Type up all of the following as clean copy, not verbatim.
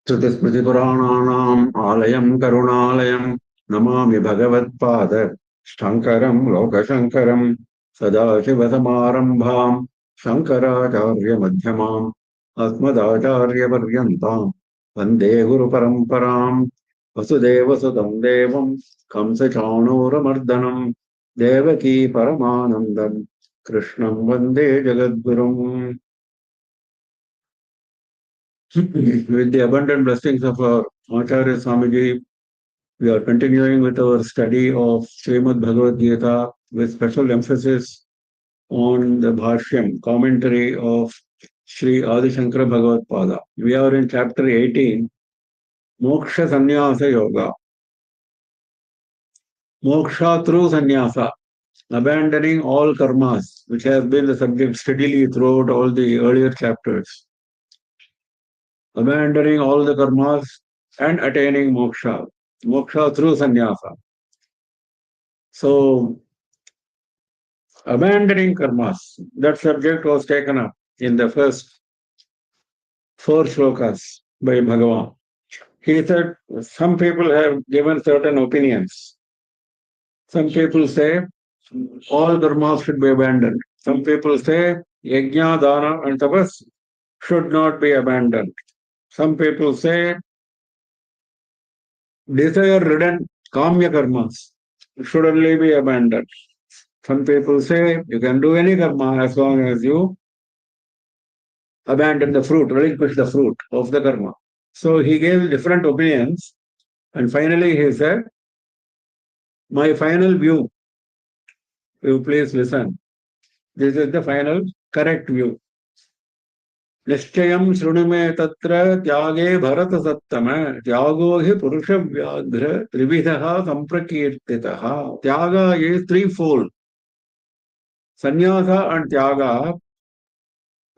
श्रुतिस्मृतिपुराणानाम् आलयम् करुणालयम् नमामि भगवत्पाद शङ्करम् लोकशङ्करम् सदाशिवसमारम्भाम् शङ्कराचार्यमध्यमाम् अस्मदाचार्यपर्यन्ताम् वन्दे गुरुपरम्पराम् वसुदेवसुतम् देवम् कंसचाणूरमर्दनम् देवकी परमानन्दम् कृष्णम् वन्दे जगद्गुरुम्. With the abundant blessings of our Acharya Swamiji, we are continuing with our study of Srimad Bhagavad Gita with special emphasis on the Bhashyam, commentary of Sri Adi Shankara Bhagavad Pada. We are in chapter 18, Moksha Sannyasa Yoga. Moksha through sannyasa, abandoning all karmas, which has been the subject steadily throughout all the earlier chapters. Abandoning all the karmas and attaining moksha. Moksha through sannyasa. So, abandoning karmas, that subject was taken up in the first 4 shlokas by Bhagavan. He said some people have given certain opinions. Some people say all karmas should be abandoned. Some people say yajna, dana and tapas should not be abandoned. Some people say desire-ridden kamya karmas should only be abandoned. Some people say you can do any karma as long as you abandon the fruit, relinquish the fruit of the karma. So he gave different opinions, and finally he said, my final view, you please listen. This is the final correct view. निश्चयं शृणु मे तत्र त्यागे भरत सत्तम त्यागो हि पुरुष व्याघ्र त्रिविधः संप्रकीर्तितः. Tyaga is threefold. Sannyasa and Tyaga,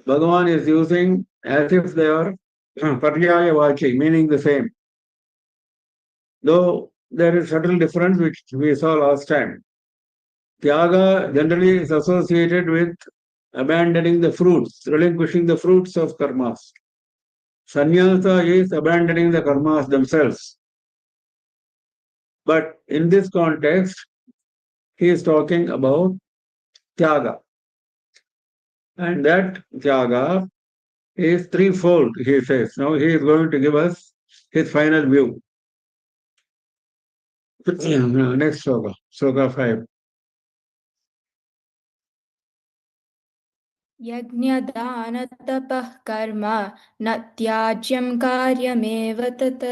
Bhagavan is using as if they are paryayavachi, meaning the same. Though there is subtle difference which we saw last time. Tyaga generally is associated with abandoning the fruits, relinquishing the fruits of karmas. Sannyasa is abandoning the karmas themselves. But in this context, he is talking about Tyaga. And that Tyaga is threefold, he says. Now he is going to give us his final view. Next sloka, sloka 5. यज्ञदानतपः कर्म न त्याज्यं कार्यमेव तत्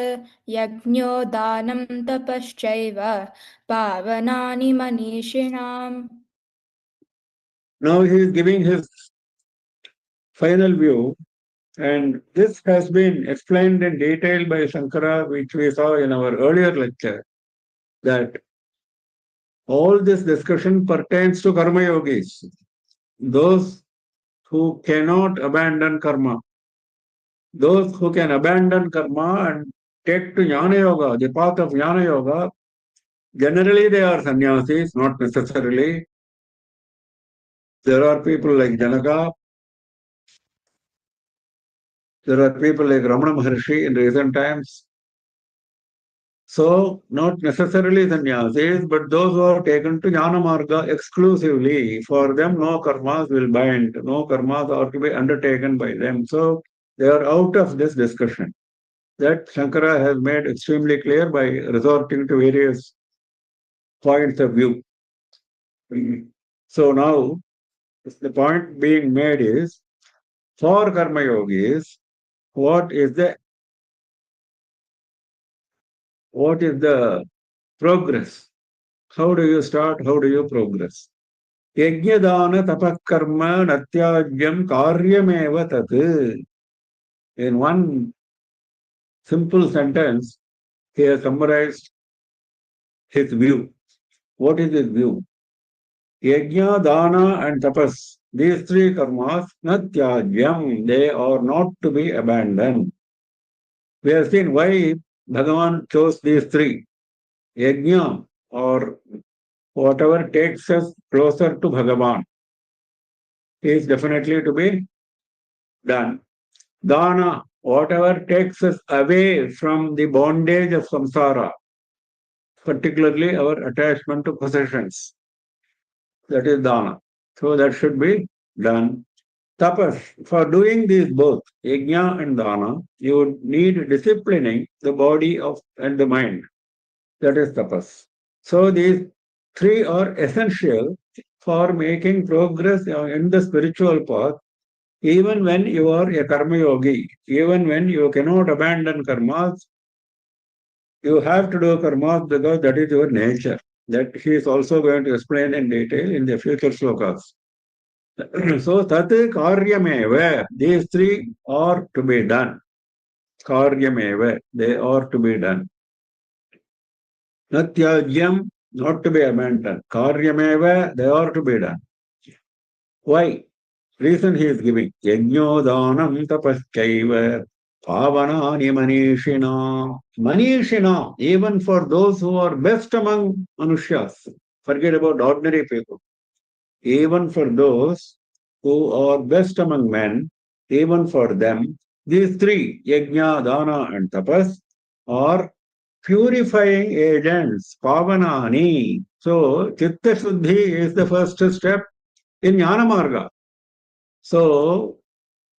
यज्ञो दानं तपश्चैव पावनानि मनीषिणाम्. Now he is giving his final view, and this has been explained in detail by Shankara, which we saw in our earlier lecture, that all this discussion pertains to karma yogis, those who cannot abandon karma. Those who can abandon karma and take to jnana yoga, the path of jnana yoga, generally they are sannyasis, not necessarily. There are people like Janaka, there are people like Ramana Maharshi in recent times. So, not necessarily sannyasis, but those who are taken to jnana marga exclusively, for them no karmas will bind, no karmas are to be undertaken by them. So, they are out of this discussion. That Shankara has made extremely clear by resorting to various points of view. So now, the point being made is, for karma yogis, what is the progress? How do you start? How do you progress? Yajnadana tapakarma natyajyam karyameva tat. In one simple sentence, he has summarized his view. What is his view? Yajna, dana and tapas, these three karmas, natyajyam, they are not to be abandoned. We have seen why Bhagavan chose these three. Yajna, or whatever takes us closer to Bhagavan, is definitely to be done. Dana, whatever takes us away from the bondage of samsara, particularly our attachment to possessions. That is dana. So that should be done. Tapas, for doing these both, yajna and dana, you would need disciplining the body and the mind. That is tapas. So these three are essential for making progress in the spiritual path, even when you are a karma yogi, even when you cannot abandon karmas, you have to do karmas because that is your nature. That he is also going to explain in detail in the future slokas. So tat karyameva, these three are to be done. Karyameva, they are to be done. Natyajyam, not to be abandoned. Karyameva, they are to be done. Why? Reason he is giving. Yajnodhanam tapaschaiva pavanani manishina. Manishina, even for those who are best among manushyas. Forget about ordinary people. Even for those who are best among men, even for them, these three, yajna, dana, and tapas, are purifying agents, pavanani. So, chitta shuddhi is the first step in jnana marga. So,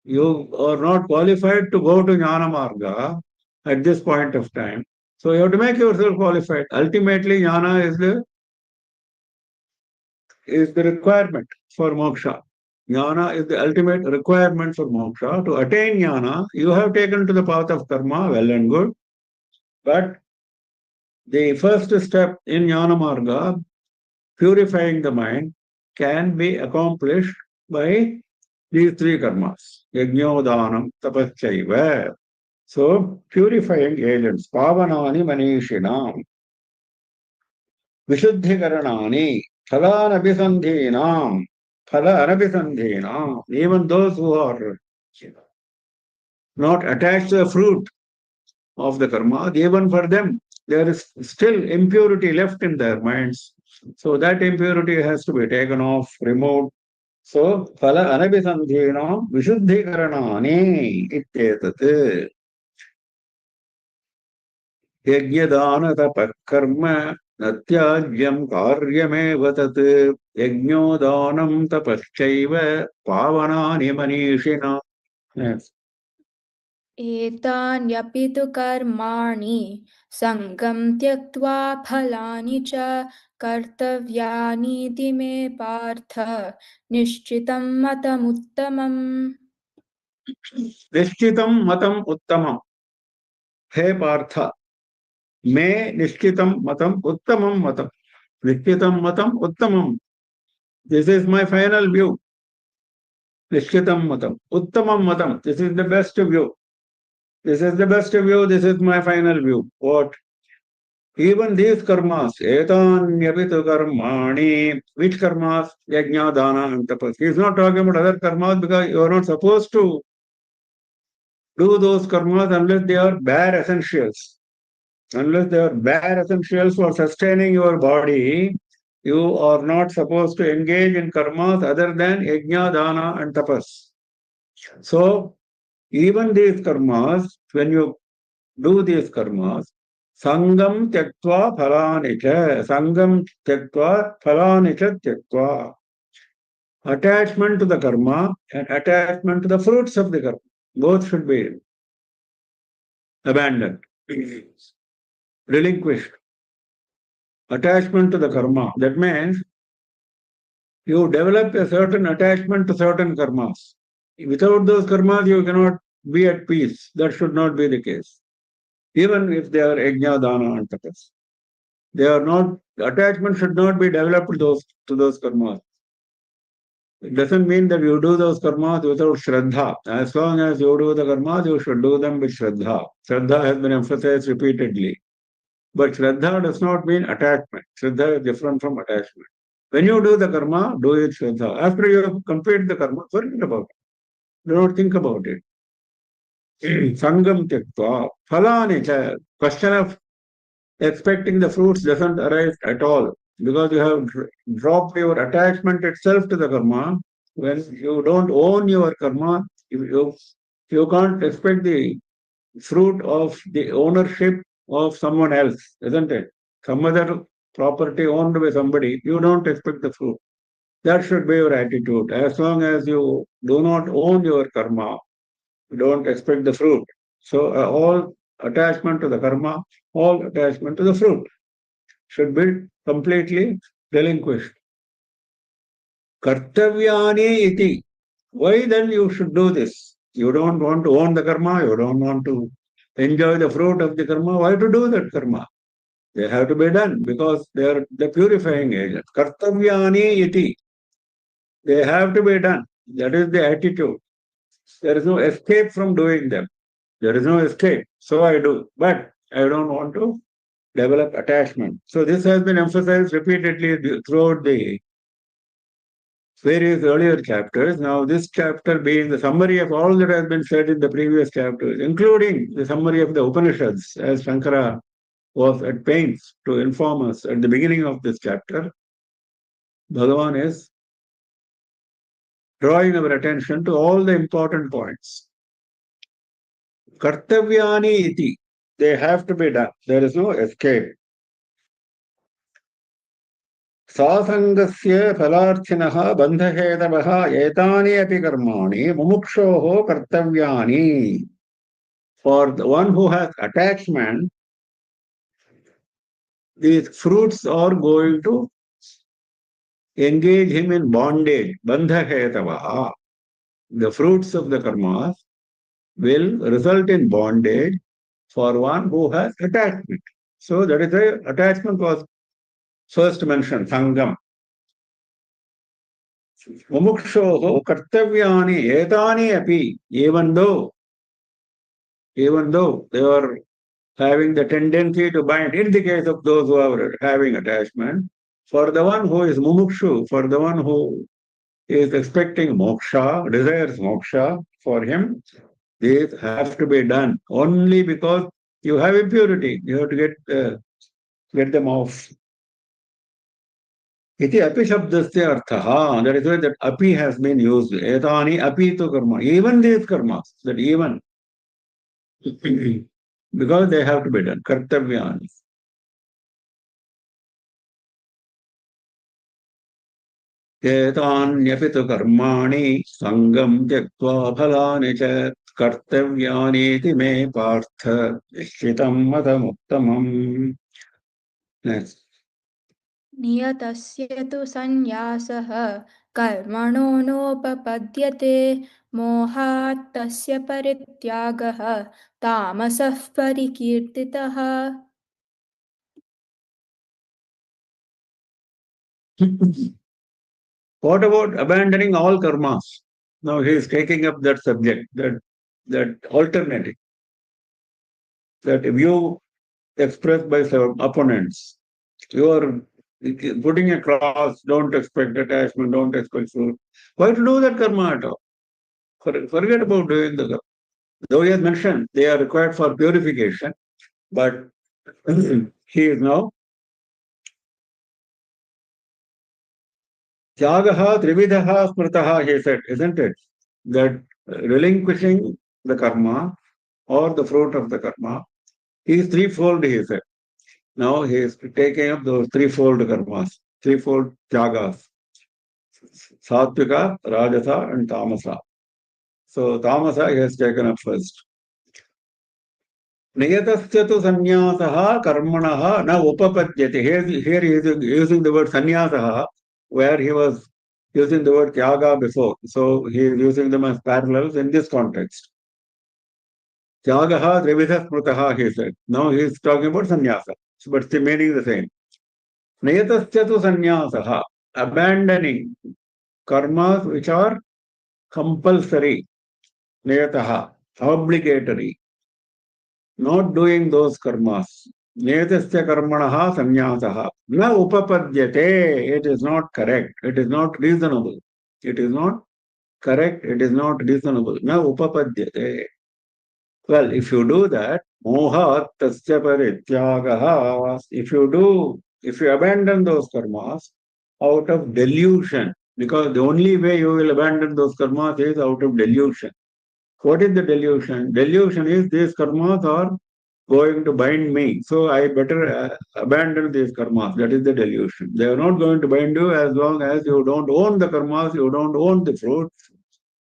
you are not qualified to go to jnana marga at this point of time. So, you have to make yourself qualified. Ultimately, jnana is the requirement for moksha. Jnana is the ultimate requirement for moksha. To attain jnana, you have taken to the path of karma, well and good. But the first step in jnana marga, purifying the mind, can be accomplished by these three karmas. Yajnodhanam tapaschaiva. So, purifying agents. Pavanani manishinam. Vishuddhikaranani. Phalanabhisandhinam. Phalanabhisandhinam. Even those who are not attached to the fruit of the karma, even for them, there is still impurity left in their minds. So that impurity has to be taken off, removed. So, phala anabhisandhinam vishuddhikaranani ittetat. यज्ञदानतपःकर्म न त्याज्यं कार्यमेव तत् यज्ञोदानं तपश्चैव पावनानि मनीषिणा. Yes. एतान्यपि तु कर्माणि सङ्गं त्यक्त्वा फलानि च कर्तव्यानीति मे पार्थ निश्चितं मतमुत्तमम्। निश्चितं मतम उत्तमम। हे पार्थ, मे निश्चितं मतम उत्तमम मतम। निश्चितं मतम उत्तमम। This is my final view. Nishchitam matam. Uttamam matam. This is the best view. This is the best view. This is my final view. What? Even these karmas, etanyapitu karmani, which karmas? Yajna, dana, and tapas. He is not talking about other karmas because you are not supposed to do those karmas unless they are bare essentials. Unless they are bare essentials for sustaining your body, you are not supposed to engage in karmas other than yajna, dana, and tapas. So, even these karmas, when you do these karmas, sangam tyaktva phalanicha, sangam tyaktva phalanicha tyaktva. Attachment to the karma and attachment to the fruits of the karma, both should be abandoned, relinquished. Attachment to the karma, that means you develop a certain attachment to certain karmas. Without those karmas, you cannot be at peace. That should not be the case. Even if they are yajna, dana, and tapas. They are not, attachment should not be developed to those karmas. It doesn't mean that you do those karmas without shraddha. As long as you do the karmas, you should do them with shraddha. Shraddha has been emphasized repeatedly. But shraddha does not mean attachment. Shraddha is different from attachment. When you do the karma, do it shraddha. After you have completed the karma, forget about it. Do not think about it. Sangam tyaktva. Phalani cha. Question of expecting the fruits doesn't arise at all because you have dropped your attachment itself to the karma. When you don't own your karma, you can't expect the fruit of the ownership of someone else, isn't it? Some other property owned by somebody, you don't expect the fruit. That should be your attitude. As long as you do not own your karma, you don't expect the fruit. So all attachment to the karma, all attachment to the fruit should be completely relinquished. Kartavyani iti. Why then you should do this? You don't want to own the karma, you don't want to enjoy the fruit of the karma. Why to do that karma? They have to be done because they are the purifying agent. Kartavyani iti. They have to be done. That is the attitude. There is no escape from doing them. There is no escape. So I do. But I don't want to develop attachment. So this has been emphasized repeatedly throughout the various earlier chapters. Now this chapter being the summary of all that has been said in the previous chapters, including the summary of the Upanishads, as Shankara was at pains to inform us at the beginning of this chapter. Bhagavan is drawing our attention to all the important points. Kartavyani iti. They have to be done. There is no escape. सासङ्गस्य फलार्थिनः बन्धहेतवः एतानि अपि कर्माणि मुमुक्षोः कर्तव्यानि. For the one who has attachment, these fruits are going to engage him in bondage. Bandhahetavaha. The fruits of the karmas will result in bondage for one who has attachment. So that is the attachment was first mentioned, sangam. Mumukshoho kartavyani etani api, even though they are having the tendency to bind, in the case of those who are having attachment, for the one who is mumukshu, for the one who is expecting moksha, desires moksha, for him, these have to be done only because you have impurity. You have to get them off. Iti api shabdasya arthaha. That is why that api has been used. Etani api to karma. Even these karmas, that even because they have to be done. Kartavyani. एतान्यपि तु कर्माणि सङ्गं त्यक्त्वा फलानि च कर्तव्यानीति मे पार्थ निश्चितं मतमुत्तमम्. Next. नियतस्य तु सन्न्यासः कर्मणो नोपपद्यते मोहात् तस्य परित्यागः तामसः परिकीर्तितः. What about abandoning all karmas? Now he is taking up that subject, that alternative, that view expressed by some opponents. You are putting a cross, don't expect attachment, don't expect food. Why to do that karma at all? Forget about doing the karma. Though he has mentioned they are required for purification, but he is now Tyagaha Trividaha Smritaha, he said, isn't it? That relinquishing the karma or the fruit of the karma is threefold, he said. Now he is taking up those threefold karmas, threefold tyagas, Sattvika, Rajasa, and Tamasa. So Tamasa he has taken up first. Niyatasya tu sannyasah karmanah na upapadyate. Here he is using the word sannyasah, where he was using the word tyaga before. So he is using them as parallels in this context. Tyagaha trividha smritaha, he said. Now he is talking about sannyasa, but the meaning is the same. Niyatasya tu sannyasah, abandoning karmas which are compulsory, niyataha, obligatory, not doing those karmas. Netasya karmanaha sanyasaha. Na upapadyate. It is not correct. It is not reasonable. It is not correct. It is not reasonable. Na upapadyate. Well, if you do that, moha tasya parityagaha. If you abandon those karmas out of delusion, because the only way you will abandon those karmas is out of delusion. What is the delusion? Delusion is these karmas are going to bind me. So I better abandon these karmas. That is the delusion. They are not going to bind you as long as you don't own the karmas, you don't own the fruits,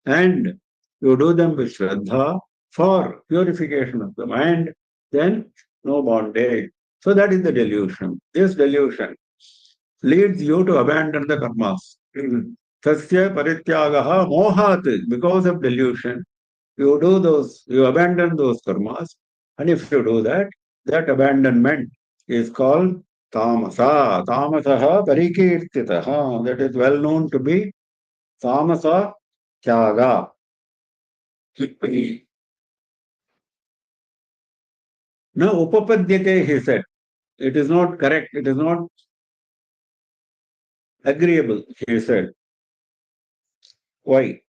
and you do them with Shraddha for purification of the mind, then no bondage. So that is the delusion. This delusion leads you to abandon the karmas. Tasya parityagaha mohat, because of delusion, you abandon those karmas, and if you do that, that abandonment is called tamasa. Tamasaha parikirtitaha. That is well known to be tamasa tyaga. Now, upapadyate, he said, it is not correct, it is not agreeable, he said. Why?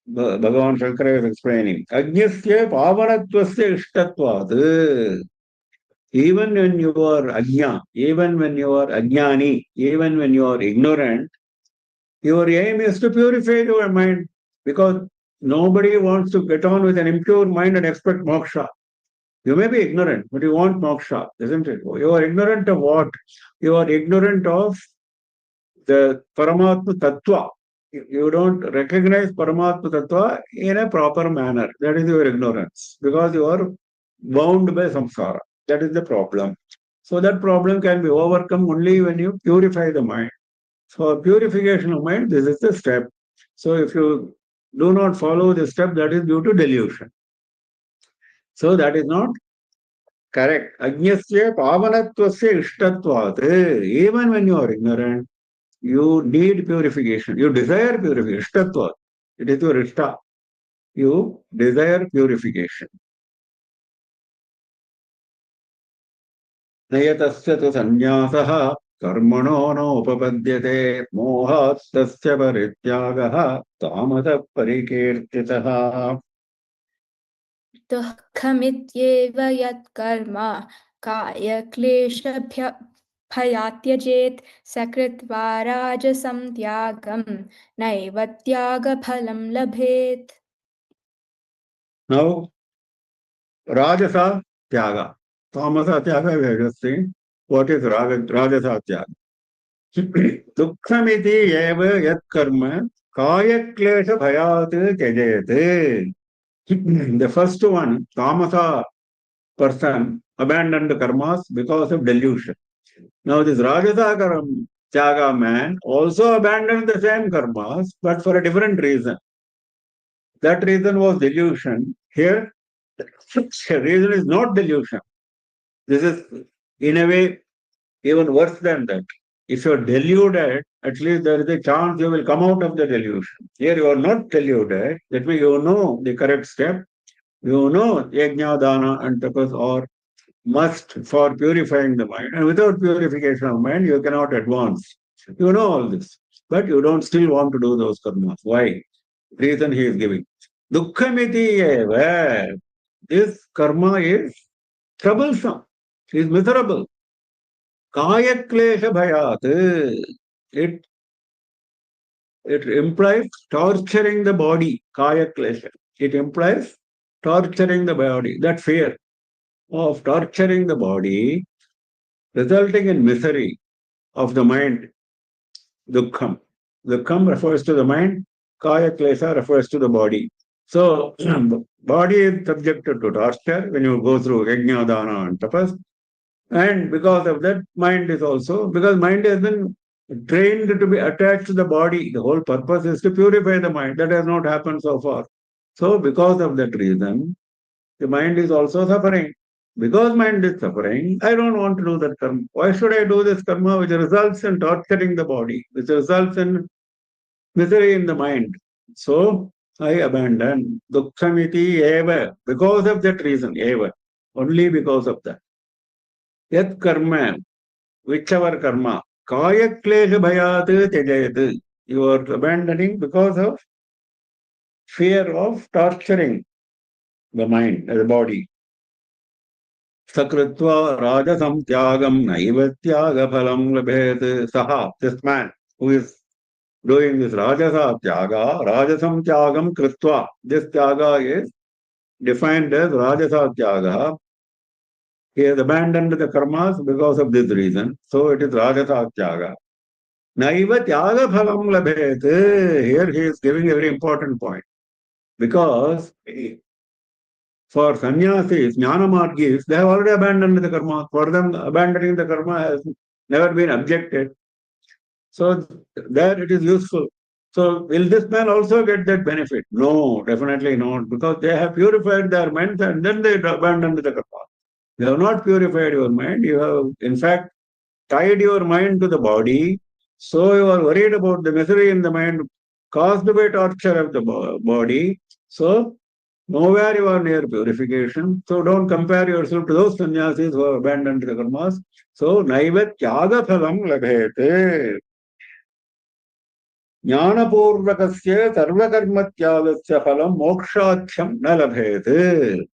Bhagavan Shankara is explaining. Ajnasya pavanatvasya ishtatvad. Even when you are ajna, even when you are ajnani, even when you are ignorant, your aim is to purify your mind, because nobody wants to get on with an impure mind and expect moksha. You may be ignorant, but you want moksha, isn't it? You are ignorant of what? You are ignorant of the Paramatma Tattva. You don't recognize Paramatma Tattva in a proper manner. That is your ignorance, because you are bound by samsara. That is the problem. So that problem can be overcome only when you purify the mind. For purification of mind, this is the step. So if you do not follow this step, that is due to delusion. So that is not correct. Ajnasya pavanatvasya ishtatvat. Even when you are ignorant, you need purification. You desire purification. Ishtatvat. It is your ishta. You desire purification. नयतस्य तु संन्यासः कर्मणो नोपपद्यते मोहात् तस्य परित्यागः तामसः परिकीर्तितः. दुःखमित्येव यत्कर्म कायक्लेशभ्य भयात् त्यजेत् स कृत्वा राजसं त्यागं नैव त्यागफलं लभेत्. Now, Rajasa Tyaga. Tamasa Tyaga, we have just seen. What is Rajasa Tyaga? Dukkhamiti eva yat karma kaya klesha bhayat tyajete. The first one, Tamasa person, abandoned karmas because of delusion. Now, this Rajasa Tyaga man also abandoned the same karmas, but for a different reason. That reason was delusion. Here, the reason is not delusion. This is, in a way, even worse than that. If you're deluded, at least there is a chance you will come out of the delusion. Here you are not deluded. That means you know the correct step. You know yajna, dana, and tapas are must for purifying the mind. And without purification of mind, you cannot advance. You know all this. But you don't still want to do those karmas. Why? Reason he is giving. Dukkhamiti eva. This karma is troublesome. Is miserable. Kaya klesha bhayat. It it implies torturing the body. Kaya klesha. It implies torturing the body. That fear of torturing the body, resulting in misery of the mind, dukkham. Dukkham refers to the mind, kaya klesha refers to the body. So, body is subjected to torture when you go through yajna, dana, and tapas. And because of that, mind is also, because mind has been trained to be attached to the body. The whole purpose is to purify the mind. That has not happened so far. So, because of that reason, the mind is also suffering. Because mind is suffering, I don't want to do that karma. Why should I do this karma which results in torturing the body, which results in misery in the mind? So I abandon dukkhamiti eva because of that reason, eva, only because of that. Yat karma, whichever karma, kaya klesha bhayat tyajayat. You are abandoning because of fear of torturing the mind, the body. Sakritva rajasam tyagam naiva tyaga phalam labhet. Saha, this man who is doing this rajasa tyaga, rajasam tyagam kritva. This tyaga is defined as rajasa tyaga. He has abandoned the karmas because of this reason. So it is rajasa tyaga. Naiva tyaga phalam labhet. Here he is giving a very important point. Because for sannyasis, jnanamargis, they have already abandoned the karma. For them, abandoning the karma has never been objected. So there it is useful. So will this man also get that benefit? No, definitely not, because they have purified their minds and then they abandoned the karma. You have not purified your mind. You have, in fact, tied your mind to the body. So you are worried about the misery in the mind caused by torture of the body. So nowhere you are near purification. So don't compare yourself to those sannyasis who have abandoned the karmas. So naiva tyaga phalam labhete. ज्ञानपूर्वकस्य सर्वकर्मत्यागस्य फलं मोक्षाख्यं न लभेत.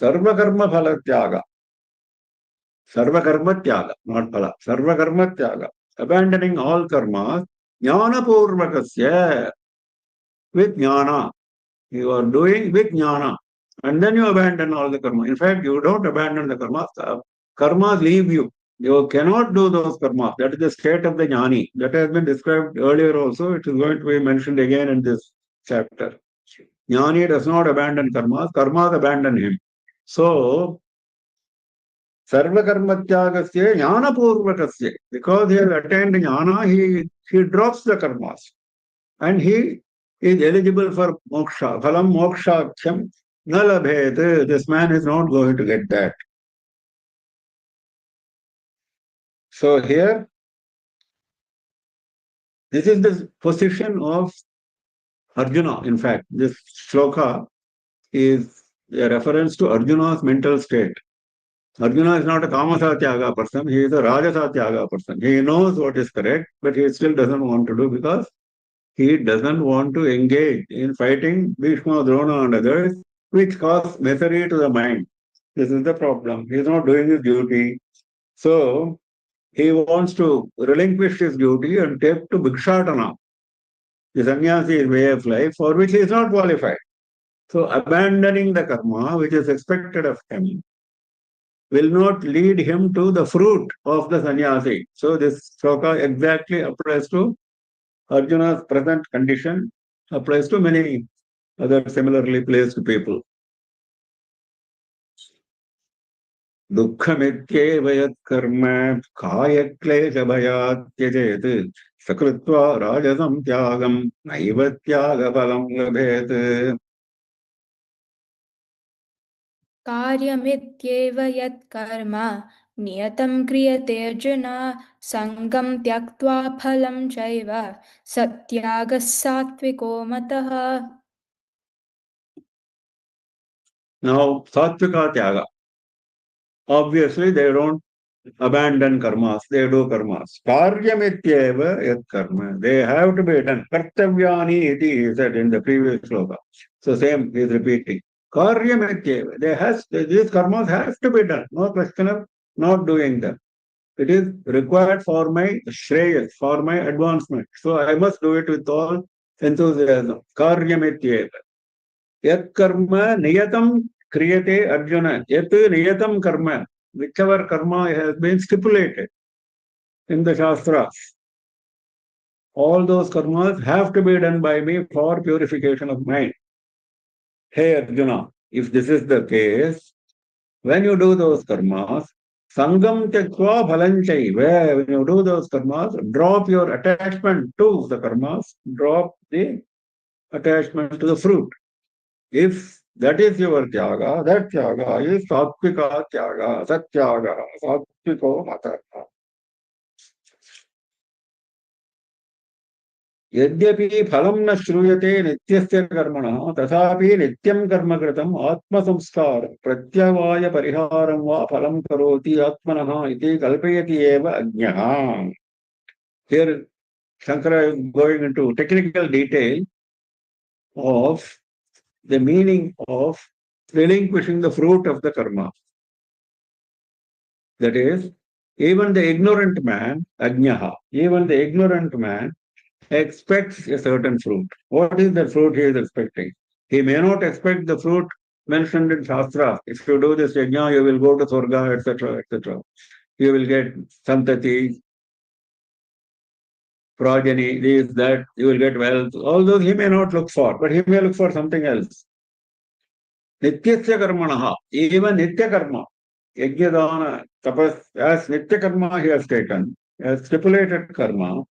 सर्वकर्मफलत्याग, सर्वकर्मत्याग, not phala, सर्वकर्मत्याग, abandoning all karmas, ज्ञानपूर्वकस्य, with jnana, you are doing with jnana, and then you abandon all the karma. In fact, you don't abandon the karmas, karmas leave you. You cannot do those karmas. That is the state of the jnani. That has been described earlier also. It is going to be mentioned again in this chapter. Jnani does not abandon karmas. Karmas abandon him. So, sarva karmatyagasya jnana purvakasya. Because he has attained jnana, he drops the karmas. And he is eligible for moksha. Phalam mokshakhyam na labhet. This man is not going to get that. So here, this is the position of Arjuna. In fact, this shloka is a reference to Arjuna's mental state. Arjuna is not a Kamasatyaga person, he is a Rajasatyaga person. He knows what is correct, but he still doesn't want to do because he doesn't want to engage in fighting Bhishma, Drona and others, which cause misery to the mind. This is the problem. He is not doing his duty. So, he wants to relinquish his duty and take to Bhikshatana, the sannyasi way of life, for which he is not qualified. So, abandoning the karma, which is expected of him, will not lead him to the fruit of the sannyasi. So, this sloka exactly applies to Arjuna's present condition, applies to many other similarly placed people. दुःखमित्येव यत्कर्म कायक्लेशभयात् त्यजेत् सकृत्वा राजसं त्यागं नैव त्यागफलं लभेत्. कार्यमित्येव यत्कर्म नियतं क्रियते अर्जुन सङ्गं त्यक्त्वा फलं चैव सत्यागः सात्विको मतः. Now, Satvika Tyaga. Obviously, they don't abandon karmas, they do karmas. Karyamityeva yat karma. They have to be done. Kartavyani iti he said in the previous sloka. So same he is repeating. Karyamityeva. These karmas have to be done. No question of not doing them. It is required for my shreyas, for my advancement. So I must do it with all enthusiasm. Karyamityeva. Yat karma niyatam kriyate Arjuna. Yat niyatam karma. Whichever karma has been stipulated in the Shastras. All those karmas have to be done by me for purification of mind. Hey Arjuna, if this is the case, when you do those karmas, Sangam Tyaktva Phalanchaiva, when you do those karmas, drop your attachment to the karmas, drop the attachment to the fruit. If that is your tyaga, that tyaga is satvika tyaga, satyaga, satviko mata. यद्यपि फलं न श्रूयते नित्यस्य कर्मणः तथापि नित्यं कर्म कृतम् आत्मसंस्कार प्रत्यवाय परिहारं वा फलं करोति आत्मनः इति कल्पयति एव अज्ञः. Here Shankara is going into technical detail of the meaning of relinquishing the fruit of the karma. That is, even the ignorant man, ajnaha, even the ignorant man expects a certain fruit. What is the fruit he is expecting? He may not expect the fruit mentioned in Shastra. If you do this yajna, you will go to Swarga, etc., etc. You will get santati, progeny, this, that, you will get wealth. All those he may not look for, but he may look for something else. Nityasya karmanaha, even nitya karma, yajnadana, tapas, as nitya karma he has taken, as stipulated karma,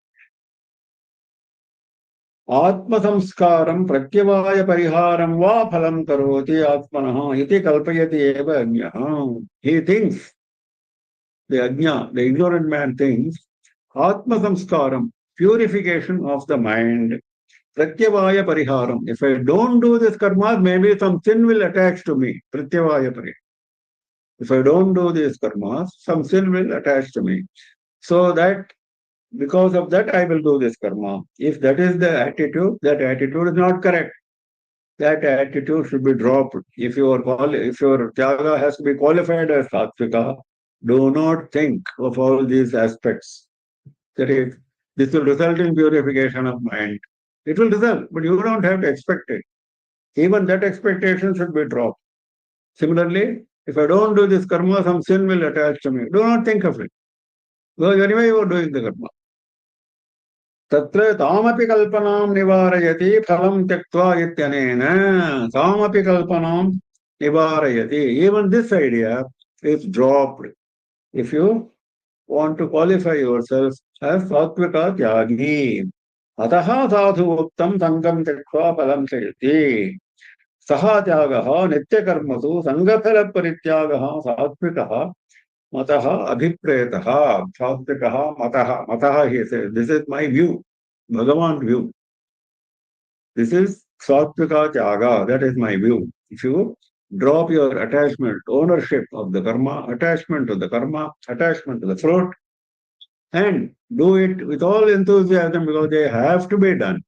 आत्मसंस्कारं प्रत्यवाय परिहारं वा फलं करोति आत्मनः इति कल्पयति एव अज्ञः. He thinks, the ajna, the ignorant man thinks, आत्मसंस्कारं, purification of the mind, pratyavaya pariharam. If I don't do this karma, maybe some sin will attach to me. Pratyavaya pariharam. If I don't do these karmas, some sin will attach to me. So that because of that, I will do this karma. If that is the attitude, that attitude is not correct. That attitude should be dropped. If your tyaga has to be qualified as sattvika, do not think of all these aspects. That is, this will result in purification of mind. It will result, but you don't have to expect it. Even that expectation should be dropped. Similarly, if I don't do this karma, some sin will attach to me. Do not think of it. Because anyway you are doing the karma. तत्र तामपि कल्पनां निवारयति फलं त्यक्त्वा इत्यनेन तामपि कल्पनां निवारयति. Even this idea is dropped if you want to qualify yourself as सात्विका त्यागी. अतः साधु उक्तं संगं त्यक्त्वा फलं त्यजति. सः त्यागः नित्यकर्मसु संगफलपरित्यागः सात्विकः मतः अभिप्रेतः. सात्विकः मतः he says, this is my view, Bhagavan view. This is satvika tyaga, that is my view. If you drop your attachment, ownership of the karma, attachment to the karma, attachment to the fruit, and do it with all enthusiasm because they have to be done,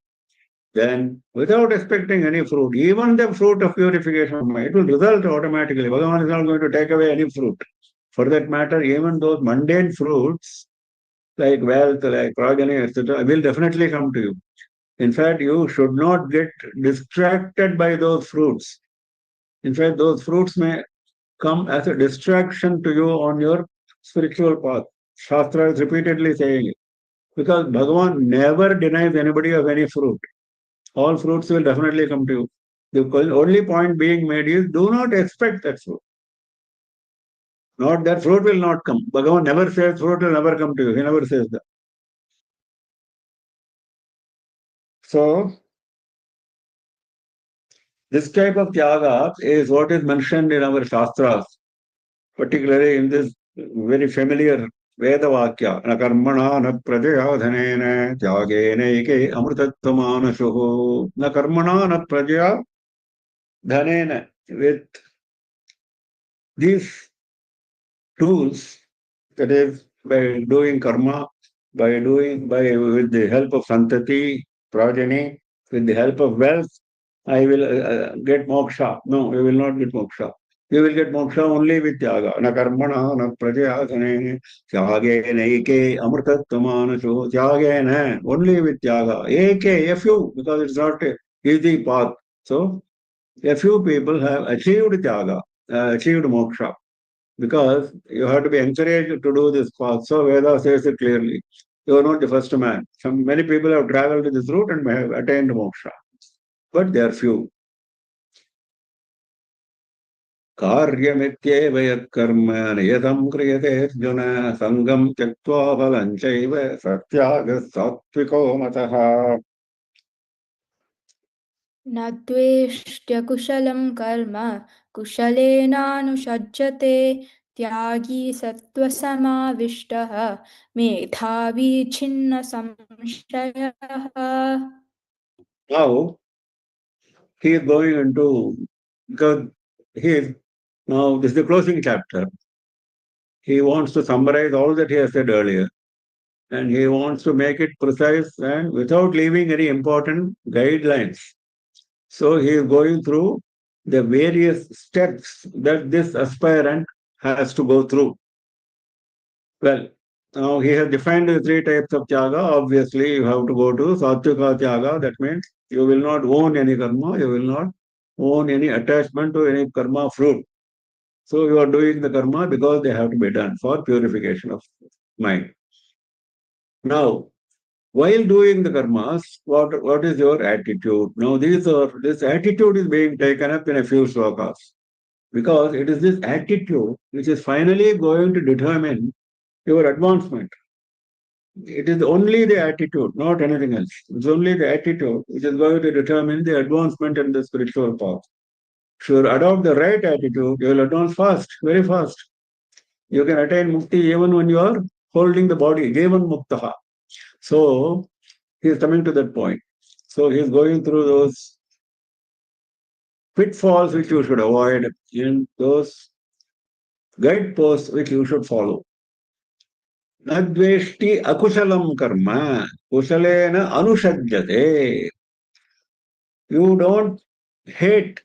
then without expecting any fruit, even the fruit of purification, it will result automatically. Bhagavan is not going to take away any fruit. For that matter, even those mundane fruits, like wealth, like progeny, etc., will definitely come to you. In fact, you should not get distracted by those fruits. In fact, those fruits may come as a distraction to you on your spiritual path. Shastra is repeatedly saying it. Because Bhagavan never denies anybody of any fruit. All fruits will definitely come to you. The only point being made is do not expect that fruit. Not that fruit will not come. Bhagavan never says fruit will never come to you. He never says that. So, this type of tyaga is what is mentioned in our Shastras, particularly in this very familiar Veda Vakya. Na karmana na prajaya dhanena tyagena eke amritattvamanashuhu. Na karmana na prajaya dhanena. With these tools, that is, by doing karma, with the help of santati, progeny, with the help of wealth, I will get moksha. No, you will not get moksha. You will get moksha only with tyaga. Na karmana, na prajayasane, tyagena eke amritattvamanasho, tyagena, only with tyaga. Eke, a few, because it's not a easy path. So, a few people have achieved tyaga, achieved moksha. Because you have to be encouraged to do this path. So Veda says it clearly. You are not the first man. Many people have traveled this route and may have attained moksha. But they are few. कार्यमित्येव यत्कर्म नियतं क्रियते अर्जुन सङ्गं त्यक्त्वा फलं चैव सत्यागः सात्विको मतः न द्वेष्ट्यकुशलं कर्म कुशलेनानुषज्यते त्यागी सत्त्वसमाविष्टः मेधावी छिन्नसंशयः. Now he is going into, because he is now, this is the closing chapter. He wants to summarize all that he has said earlier. And he wants to make it precise and without leaving any important guidelines. So he is going through the various steps that this aspirant has to go through. Well, now he has defined the three types of tyaga. Obviously, you have to go to sattvika tyaga. That means you will not own any karma, you will not own any attachment to any karma fruit. So you are doing the karma because they have to be done for purification of mind. Now, while doing the karmas, what is your attitude? Now, this attitude is being taken up in a few slokas because it is this attitude which is finally going to determine your advancement. It is only the attitude, not anything else. It's only the attitude which is going to determine the advancement in the spiritual path. If you adopt the right attitude, you will advance fast, very fast. You can attain mukti even when you are holding the body, Jeevan Muktaha. So, he is coming to that point. So, he is going through those pitfalls which you should avoid and those guideposts which you should follow. Nadveshti akushalam karma, kushalena anushajyate. You don't hate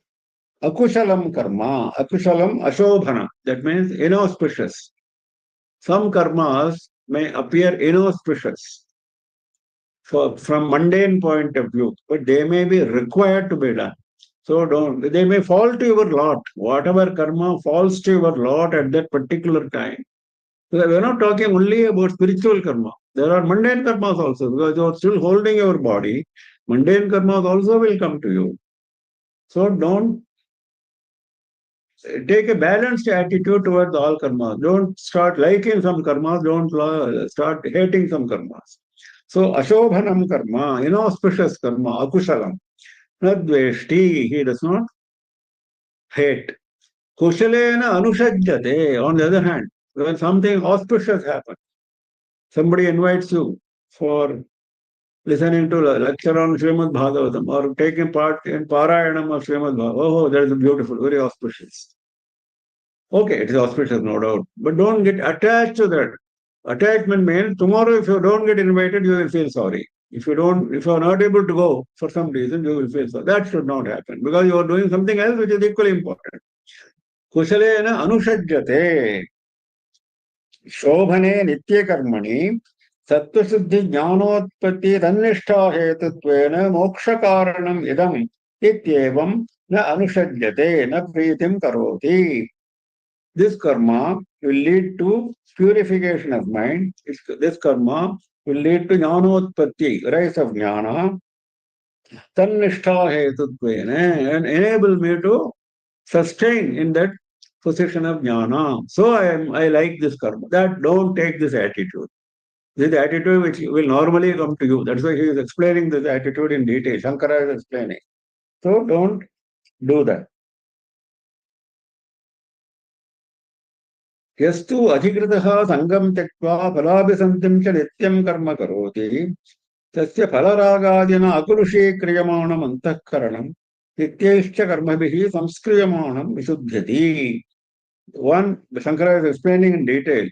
akushalam karma, akushalam ashobhana. That means inauspicious. Some karmas may appear inauspicious from mundane point of view, but they may be required to be done. So they may fall to your lot. Whatever karma falls to your lot at that particular time. So we're not talking only about spiritual karma. There are mundane karmas also, because you're still holding your body. Mundane karmas also will come to you. So don't take a balanced attitude towards all karmas. Don't start liking some karmas, don't start hating some karmas. So ashobhanam karma, inauspicious karma, akushalam. Nadveshti, he does not hate. Kushalena anushajyate, on the other hand, when something auspicious happens, somebody invites you for listening to a lecture on Srimad Bhagavatam or taking part in Parayanam of Srimad Bhagavatam. Oh, that is beautiful, very auspicious. Okay, it is auspicious, no doubt. But don't get attached to that. Attachment means tomorrow if you don't get invited, you will feel sorry. If you are not able to go for some reason, you will feel sorry. That should not happen because you are doing something else which is equally important. Kushalena anushajyate. Shobhane nityakarmani sattva-siddhi jnanotpatti tannishta hetutvena moksha karanam idam ityevam na anushajyate na pritim karoti. This karma will lead to purification of mind. This karma will lead to jnanotpatti, rise of jnana, tannishta hetutvena, and enable me to sustain in that possession of jnana. So I like this karma. That don't take this attitude. This is the attitude which will normally come to you. That's why he is explaining this attitude in detail. Shankara is explaining. So don't do that. यस्तु अधिकृतः संगम त्यक्त्वा फलाभिसन्धिं च नित्यं कर्म करोति तस्य फलरागादिना अकुरुषीक्रियमाणम् अन्तःकरणं नित्यैश्च कर्मभिः संस्क्रियमाणं विशुध्यति. One, Shankara is explaining in detail,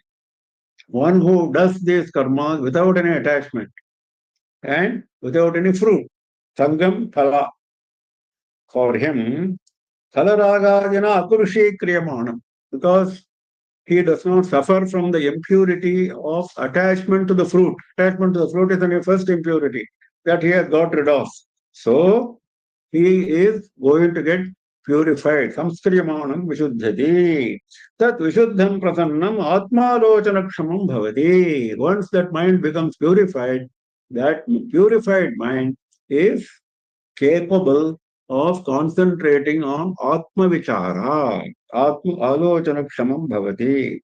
one who does these karmas without any attachment and without any fruit, sangam phala, for him, phalaragadina akurushikriyamana, because he does not suffer from the impurity of attachment to the fruit. Attachment to the fruit is the first impurity that he has got rid of. So he is going to get purified. Samskriyamanam vishuddhati. Tat vishuddham prasannam atmalochanakshamam bhavati. Once that mind becomes purified, that purified mind is capable of concentrating on Atma Vichara. Atma Alochanakshamam bhavati.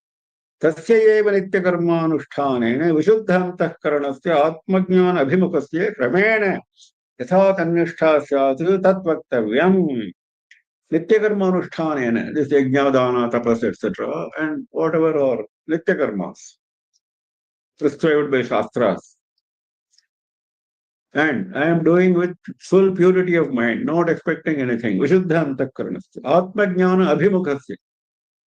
तस्य एव नित्यकर्मानुष्ठानेन विशुद्धान्तःकरणस्य आत्मज्ञान अभिमुखस्य क्रमेण यथा तन्निष्ठा स्यात् तद्वक्तव्यम्. Nityakarmanushtanena, this yajna, tapas, etc., and whatever are nityakarmas prescribed by Shastras. And I am doing with full purity of mind, not expecting anything. Vishuddha antakaranasya. Atma jnana abhimukhasya.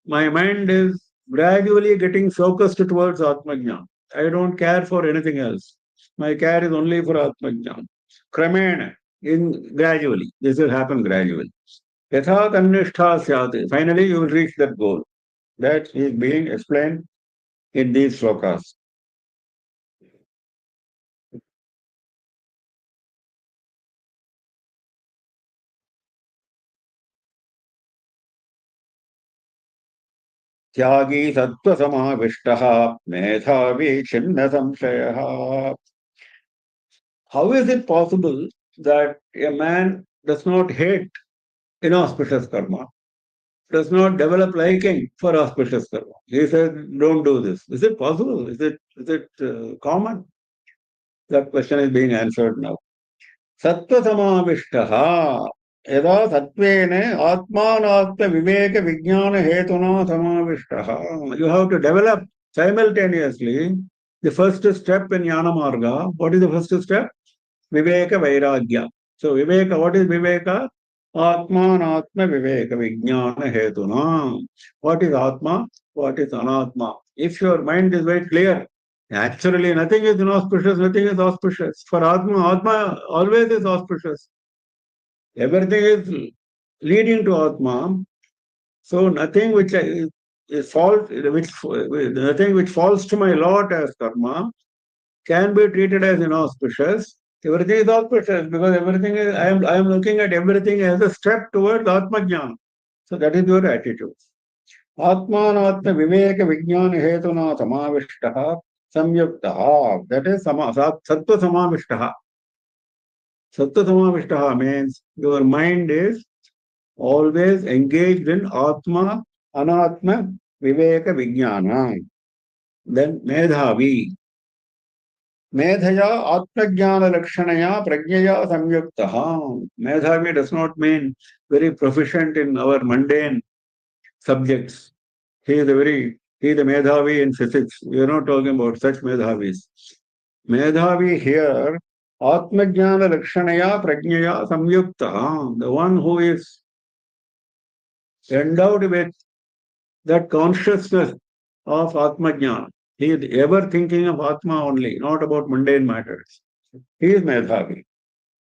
My mind is gradually getting focused towards Atma jnana. I don't care for anything else. My care is only for Atma jnana. Kramena, gradually. This will happen gradually. Yatha tannishtha syate. Finally, you will reach that goal. That is being explained in these slokas. त्यागी सत्त्वसमाविष्टः मेधावी छिन्न संशयः. How is it possible that a man does not hate inauspicious karma, does not develop liking for auspicious karma? He said, don't do this. Is it possible? Is it common? That question is being answered now. Sattva-samavishtaha. Yada satvene atmanatma viveka vijnana hetuna samavishtaha. You have to develop simultaneously the first step in Jnana Marga. What is the first step? Viveka Vairagya. So Viveka, what is Viveka? Atmanatma Viveka Vijnana Hetuna. What is Atma? What is Anatma? If your mind is very clear, naturally nothing is inauspicious, nothing is auspicious. For Atma always is auspicious. Everything is leading to Atma. So nothing which is false, nothing which falls to my lot as karma can be treated as inauspicious. Everything is auspicious because everything is, I am looking at everything as a step towards Atmajnana. So that is your attitude. Atmanatma viveka vijnana hetuna samavishtaha samyuktaha. That is sattva samavishtaha. Sattva samavishtaha means your mind is always engaged in Atma, Anatma, Viveka, Vijnana. Then Medhavi. Medhaya Atmajnana Lakshanaya Pragyaya Samyuktaha. Medhavi does not mean very proficient in our mundane subjects. He is a Medhavi in physics. We are not talking about such Medhavis. Medhavi here, Atmajnana Lakshanaya Pragyaya Samyuktaha. The one who is endowed with that consciousness of Atmajnana. He is ever thinking of Atma only, not about mundane matters. He is Medhavi.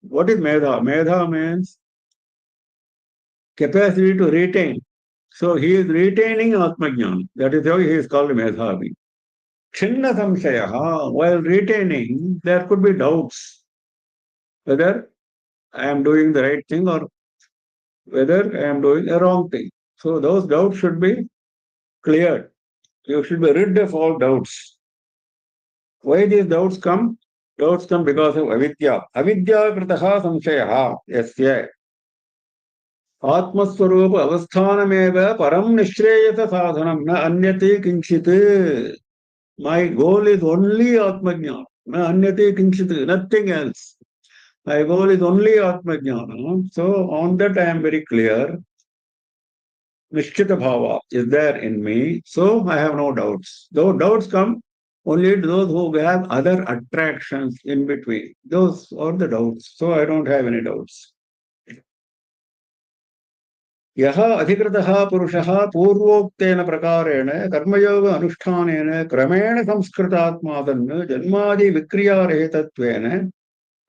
What is Medha? Medha means capacity to retain. So he is retaining Atmajnana. That is how he is called Medhavi. Chinna samshayaha. While retaining, there could be doubts whether I am doing the right thing or whether I am doing a wrong thing. So those doubts should be cleared. You should be rid of all doubts. Why these doubts come? Doubts come because of avidya. Avidya kritaha samshayaha. Yasya. Atmaswarupa avasthanameva param nishreyasa sadhanam na anyate kinchit. My goal is only Atmajnana. Na anyate kinchit, nothing else. My goal is only Atmajnana. So on that I am very clear. Nishchita bhava is there in me. So I have no doubts. Though doubts come only to those who have other attractions in between. Those are the doubts. So I don't have any doubts. यः अधिकृतः पुरुषः पूर्वोक्तेन प्रकारेण कर्मयोग अनुष्ठानेन क्रमेण संस्कृतात्मादन् जन्मादि विक्रियारहितत्वेन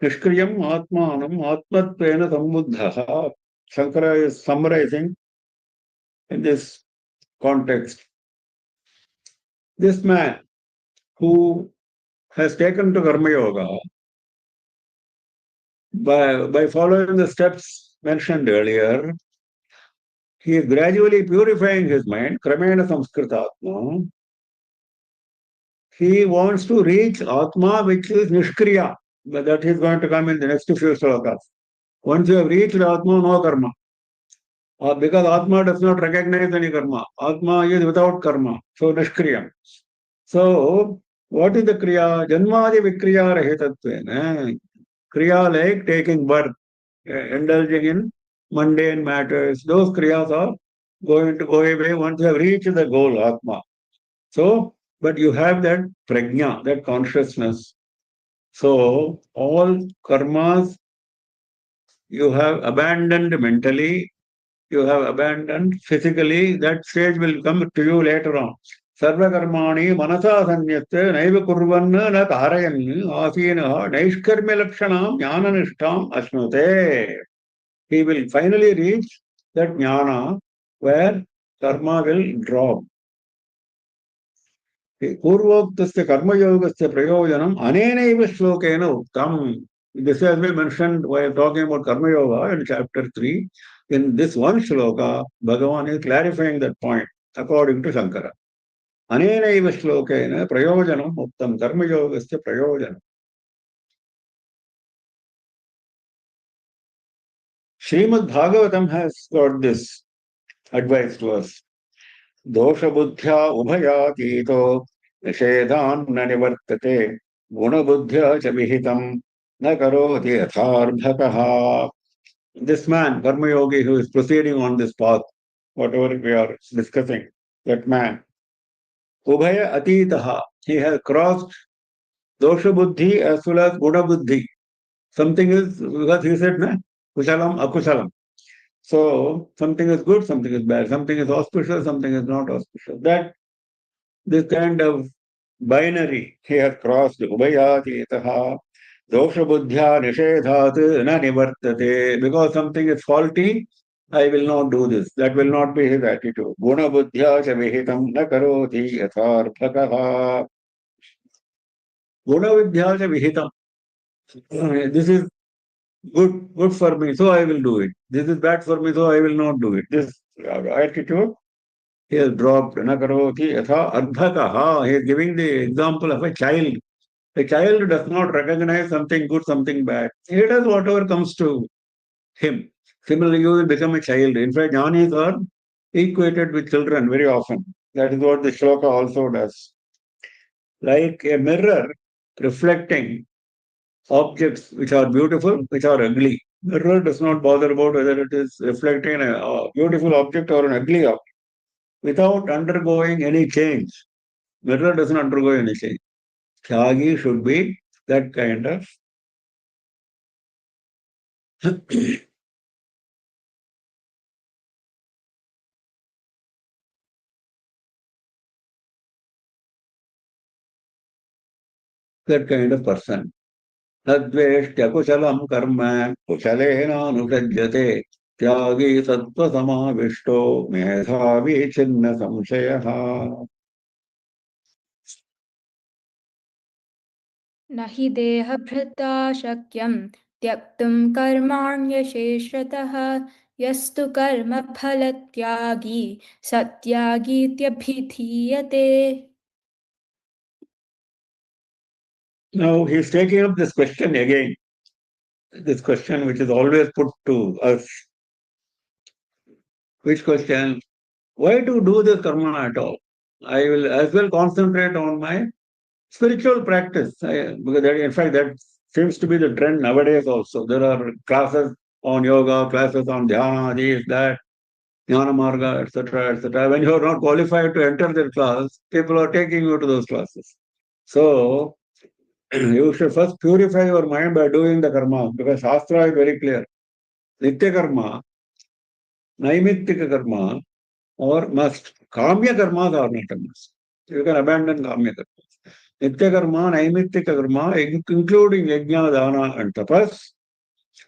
निष्क्रियम् आत्मानम् आत्मत्वेन सम्बुद्धः. Shankara is summarizing in this context. This man who has taken to Karma Yoga by following the steps mentioned earlier, he is gradually purifying his mind, Kramena Samskritatma. He wants to reach Atma, which is Nishkriya, but that is going to come in the next few slokas. Once you have reached Atma, no karma. Because Atma does not recognize any karma. Atma is without karma, so Nishkriya. So, what is the Kriya? Janmadi Vikriya Rahitattvena. Kriya like taking birth, indulging in mundane matters. Those Kriyas are going to go away once you have reached the goal, Atma. So, but you have that prajna, that consciousness. So, all karmas you have abandoned mentally, you have abandoned physically, that stage will come to you later on. Sarva karmani manasa sanyate naiva kurvanna na karayan asina naishkarmya lakshanam jnana nishtam asnute. He will finally reach that jnana where karma will drop. पूर्वोक्तस्य कर्मयोगस्य प्रयोजनम् अनेनैव श्लोकेन उक्तम्. This has been mentioned while talking about Karma Yoga in chapter 3. In this one shloka, Bhagavan is clarifying that point according to Shankara. Anenaiva shlokena prayojanam uktam Karma Yogasya prayojanam. Srimad Bhagavatam has got this advice to us. दोषबुद्ध्या उभयातीतो निषेधान्न निवर्तते गुणबुद्ध्या च विहितं न करोति यथार्भकः. This man, Karma Yogi, who is proceeding on this path, whatever we are discussing, that man, Ubhaya Atitaha, he has crossed Dosha Buddhi as well as Guna Buddhi. Something is, because he said, na, Kushalam, Akushalam. So, something is good, something is bad, something is auspicious, something is not auspicious. That this kind of binary he has crossed. Ubhayatitaha dosha buddhya nishedhat na nivartate. Because something is faulty, I will not do this. That will not be his attitude. Guna buddhya cha vihitam na karoti yatharthakaha. Guna buddhya cha vihitam. This is good for me, so I will do it. This is bad for me, so I will not do it. This attitude he has dropped. Nakaroti yatha ardhakaha. He is giving the example of a child. A child does not recognize something good, something bad. He does whatever comes to him. Similarly, you will become a child. In fact, jnanis are equated with children very often. That is what the shloka also does. Like a mirror reflecting objects which are beautiful, which are ugly. Mirror does not bother about whether it is reflecting a beautiful object or an ugly object without undergoing any change. Mirror doesn't undergo any change. Tyagi should be that kind of that kind of person. Tadveshtya kushalam karma kushalena tyagi sattva samavishto medhavi chinna samshayaha. न हि देहभृता शक्यं त्यक्तुं कर्माण्यशेषतः यस्तु कर्मफलत्यागी सत्यागीत्यभिधीयते. Now he is taking up this question again. This question which is always put to us. Which question? Why to do this karma at all? I will as well concentrate on my spiritual practice. Because that, in fact, that seems to be the trend nowadays also. There are classes on yoga, classes on dhyana, this, that, jnana marga, etc., etc. When you are not qualified to enter that class, people are taking you to those classes. So, you should first purify your mind by doing the karma, because Shastra is very clear. Nitya karma, naimittika karma, or must. Kamya karmas are not a must. You can abandon kamya karmas. Nitya karma, naimittika karma, including yajna, dana, and tapas.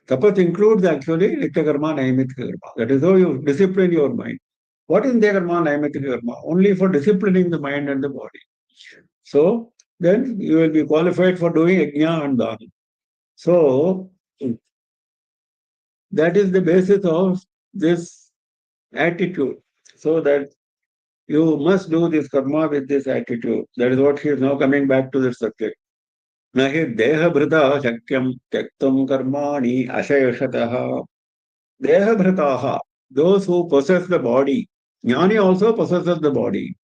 Tapas includes actually nitya karma, naimittika karma. That is how you discipline your mind. What is nitya karma, naimittika karma? Only for disciplining the mind and the body. So then you will be qualified for doing yajna and dana. So that is the basis of this attitude. So that you must do this karma with this attitude. That is what he is now coming back to the subject. Nahi deha bhrita shakyam tyaktam karmani ashayashataha. Deha bhritaha, those who possess the body. Jnani also possesses the body.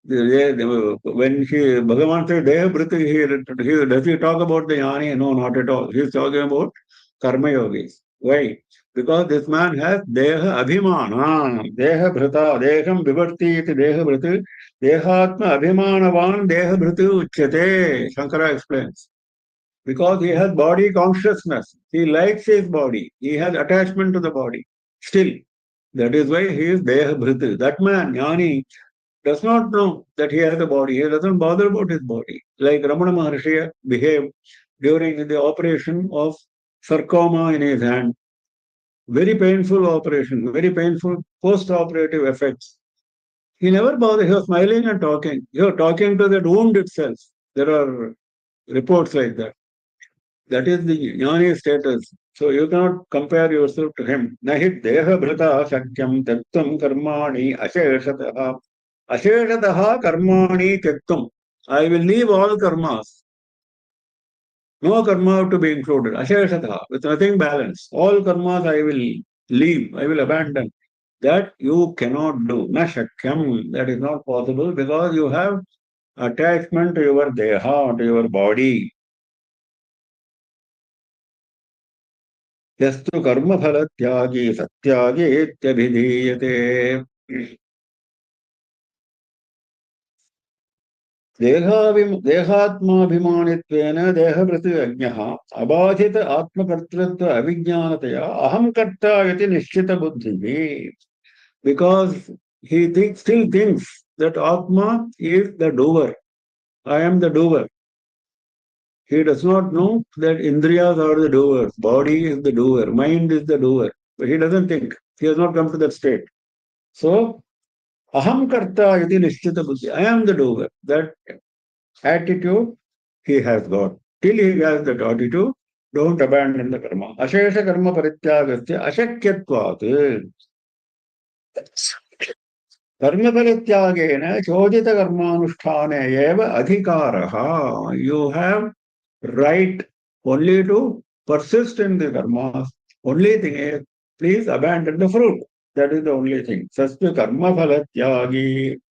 When Bhagavan says deha bhrita, does he talk about the jnani? No, not at all. He is talking about karma yogis. Why? Because this man has deha abhimana, deha bhrita, deham vivarti iti deha bhrita, dehatma abhimanavan deha bhrita uchyate. Shankara explains. Because he has body consciousness. He likes his body. He has attachment to the body. Still, that is why he is deha bhrita. That man, jnani, does not know that he has a body. He doesn't bother about his body. Like Ramana Maharshi behaved during the operation of sarcoma in his hand. Very painful operation, very painful post-operative effects. He never bothered. He was smiling and talking. He was talking to that wound itself. There are reports like that. That is the jnani status. So you cannot compare yourself to him. Nahi deha bhrata shakyam tattam karmani asheshataha. Asheshataha karmani tattam. I will leave all karmas. No karma to be included. Asheshataha, with nothing balanced. All karmas I will leave, I will abandon. That you cannot do. Na shakyam. That is not possible because you have attachment to your deha, to your body. यस्तु कर्मफल त्यागी सत्यागेत्यभिधीयते देहात्माभिमानित्वेन देहभृत् अज्ञः अबाधित आत्मकर्तृत्व अविज्ञानतया अहं कर्ता इति निश्चितबुद्धिः. Because still thinks that Atma is the doer. I am the doer. He does not know that Indriyas are the doers, body is the doer, mind is the doer. But he doesn't think. He has not come to that state. So, aham karta iti nishchita buddhi. I am the doer. That attitude he has got. Till he has that attitude, don't abandon the karma. Ashesha karma parityagasya ashakyatvat. Karmaparityagena chodita karmanusthane eva adhikaraha. You have right only to persist in the karmas. Only thing is, please abandon the fruit. That is the only thing. Sastya karma phalatyagi.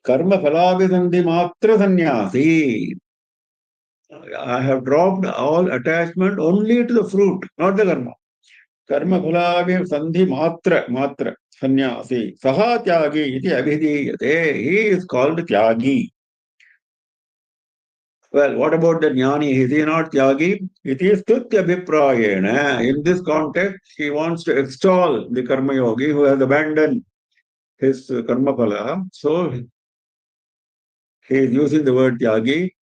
Karma phalabhisandhi matra sannyasi. I have dropped all attachment only to the fruit, not the karma. Karma phalabhisandhi matra sannyasi. Saha tyagi iti abhidiyate. He is called tyagi. Well, what about the jnani? Is he not tyagi? It is tutya viprayena. In this context, he wants to extol the karma yogi who has abandoned his karma phala. So, he is using the word tyagi.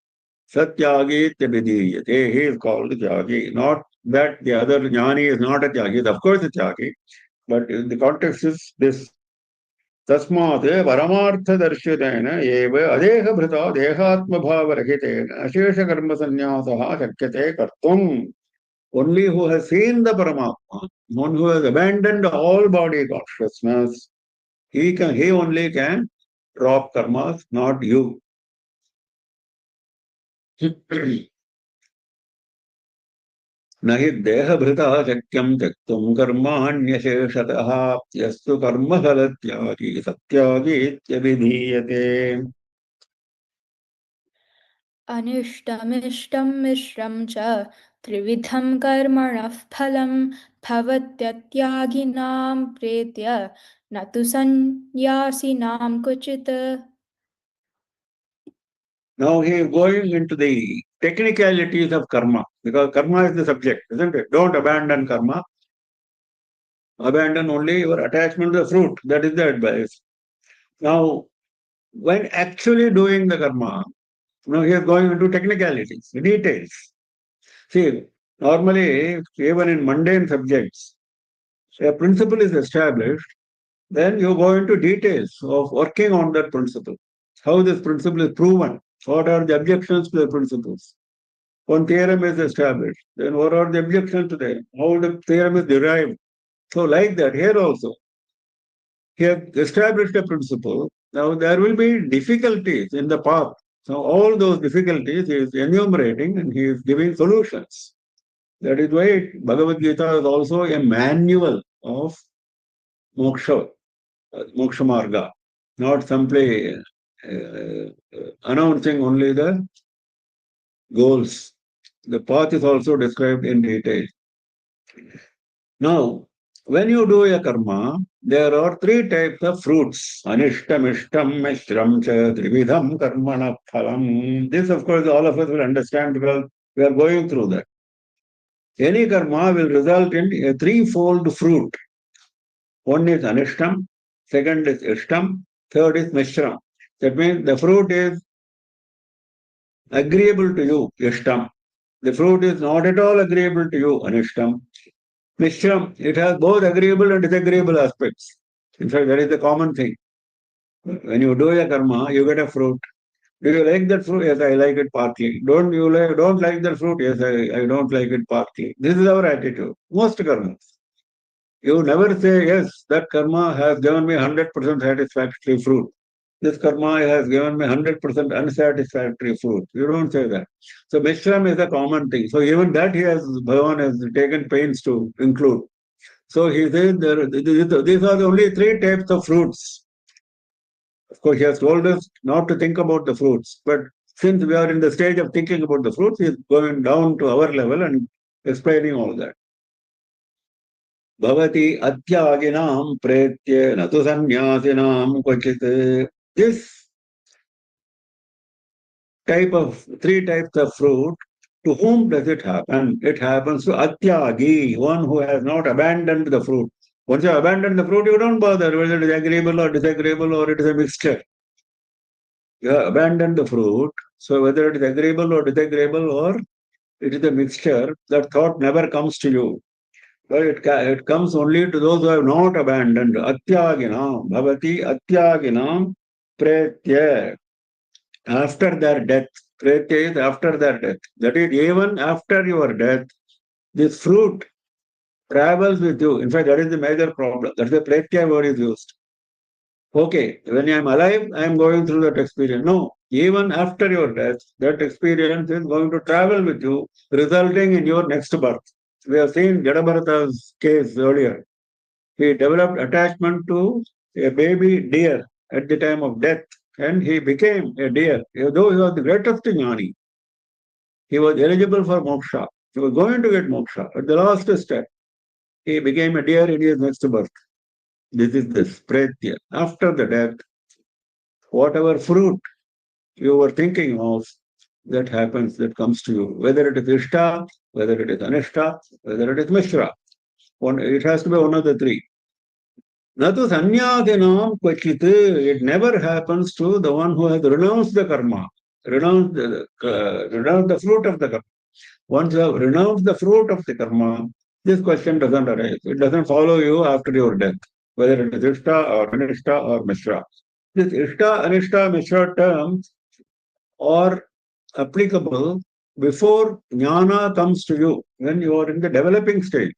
Satyagi tyabhidiyate. He is called tyagi. Not that the other jnani is not a tyagi. Of course, a tyagi. But the context is this. तस्मात् परमार्थदर्शितेन एव अदेहभृता देहात्मभावरहितेन अशेषकर्मसन्न्यासः शक्यते कर्तुम्. Only who has seen the Paramatma, one who has abandoned all body consciousness, he only can drop karmas, not you. Nahi deha bhrita shakyam tyaktum karmanyasheshatah yastu karma phalatyagi satyagi vidhiyate. अनिष्टमिष्टं मिश्रं च त्रिविधं कर्मणः फलं भवत्यत्यागिनां प्रेत्य न तु सन्न्यासिनां क्वचित्. Now he is going into the technicalities of karma, because karma is the subject, isn't it? Don't abandon karma. Abandon only your attachment to the fruit. That is the advice. Now, when actually doing the karma, now he is going into technicalities, details. See, normally, even in mundane subjects, a principle is established, then you go into details of working on that principle. How this principle is proven, what are the objections to the principles. One theorem is established, then what are the objections to that? How the theorem is derived. So, like that, here also, he has established a principle. Now, there will be difficulties in the path. So, all those difficulties he is enumerating and he is giving solutions. That is why Bhagavad Gita is also a manual of moksha, moksha marga, not simply announcing only the goals. The path is also described in detail. Now, when you do a karma, there are three types of fruits. Anishtam, ishtam, mishram, cha, trividham, karmana, phalam. This, of course, all of us will understand because we are going through that. Any karma will result in a threefold fruit. One is anishtam, second is ishtam, third is mishram. That means the fruit is agreeable to you, ishtam. The fruit is not at all agreeable to you, anishtam. Mishram, it has both agreeable and disagreeable aspects. In fact, that is the common thing. When you do a karma, you get a fruit. Do you like that fruit? Yes, I like it partly. Don't like that fruit? Yes, I don't like it partly. This is our attitude. Most karmas. You never say, yes, that karma has given me 100% satisfactory fruit. This karma has given me 100% unsatisfactory fruit. You don't say that. So Mishram is a common thing. So even that Bhagavan has taken pains to include. So he says these are the only three types of fruits. Of course, he has told us not to think about the fruits. But since we are in the stage of thinking about the fruits, he is going down to our level and explaining all that. Bhavati atyaginam pretye natu sannyasinam kvachit. This three types of fruit, to whom does it happen? It happens to atyagi, one who has not abandoned the fruit. Once you abandon the fruit, you don't bother whether it is agreeable or disagreeable or it is a mixture. You have abandoned the fruit, so whether it is agreeable or disagreeable or it is a mixture, that thought never comes to you. But it comes only to those who have not abandoned. Atyaginam, bhavati atyaginam pretya. After their death, pretya is after their death. That is, even after your death, this fruit travels with you. In fact, that is the major problem. That's the pretya word is used. Okay, when I am alive, I am going through that experience. No, even after your death, that experience is going to travel with you, resulting in your next birth. We have seen Jadabharata's case earlier. He developed attachment to a baby deer at the time of death, and he became a deer. Though he was the greatest jnani, he was eligible for moksha. He was going to get moksha. At the last step, he became a deer in his next birth. This is the pretya. After the death, whatever fruit you were thinking of, that happens, that comes to you. Whether it is ishta, whether it is anishta, whether it is mishra. It has to be one of the three. Natu sannyasinam kvachit. It never happens to the one who has renounced the karma, renounced the fruit of the karma. Once you have renounced the fruit of the karma, this question doesn't arise. It doesn't follow you after your death, whether it is ishta or anishta or mishra. This ishta, anishta, mishra terms are applicable before jnana comes to you, when you are in the developing stage.